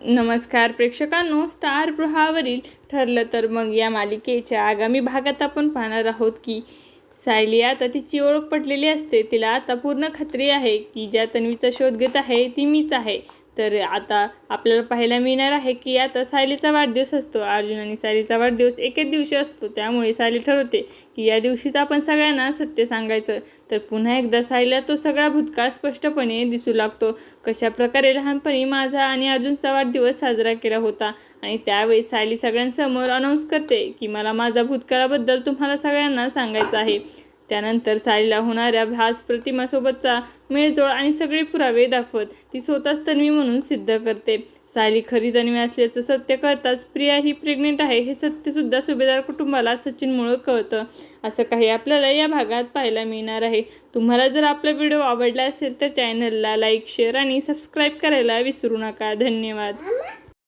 नमस्कार प्रेक्षकांनो, स्टार प्रवाहावरील ठरलं तर मग या मालिकेच्या आगामी भागात आपण पाहणार आहोत की सायली आता तिची ओळख पटलेली असते. तिला आता पूर्ण खात्री आहे की ज्या तन्वीचा शोध घेत आहे ती मीच आहे. तर आता आपल्याला पाहायला मिळणार आहे की आता सायलीचा वाढदिवस असतो. अर्जुन आणि सायलीचा वाढदिवस एकेच दिवशी असतो. त्यामुळे सायली ठरवते की या दिवशीच आपण सगळ्यांना सत्य सांगायचं. तर पुन्हा एकदा सायलीला तो सगळा भूतकाळ स्पष्टपणे दिसू लागतो. कशा प्रकारे लहानपणी माझा आणि अर्जुनचा वाढदिवस साजरा केला होता आणि त्यावेळी सायली सगळ्यांसमोर अनाऊन्स करते की मला माझा भूतकाळाबद्दल तुम्हाला सगळ्यांना सांगायचं आहे. त्यानंतर सायलीला होणाऱ्या भास प्रतिमासोबतचा मेळजोळ आणि सगळे पुरावे दाखवत ती स्वतःच तन्वी म्हणून सिद्ध करते. सायली खरी तन्वी असल्याचं सत्य कळताच प्रिया ही प्रेग्नेंट आहे हे सत्यसुद्धा सुभेदार कुटुंबाला सचिनमुळे कळतं. असं काही आपल्याला या भागात पाहायला मिळणार आहे. तुम्हाला जर आपला व्हिडिओ आवडला असेल तर चॅनलला लाईक, शेअर आणि सबस्क्राईब करायला विसरू नका. धन्यवाद.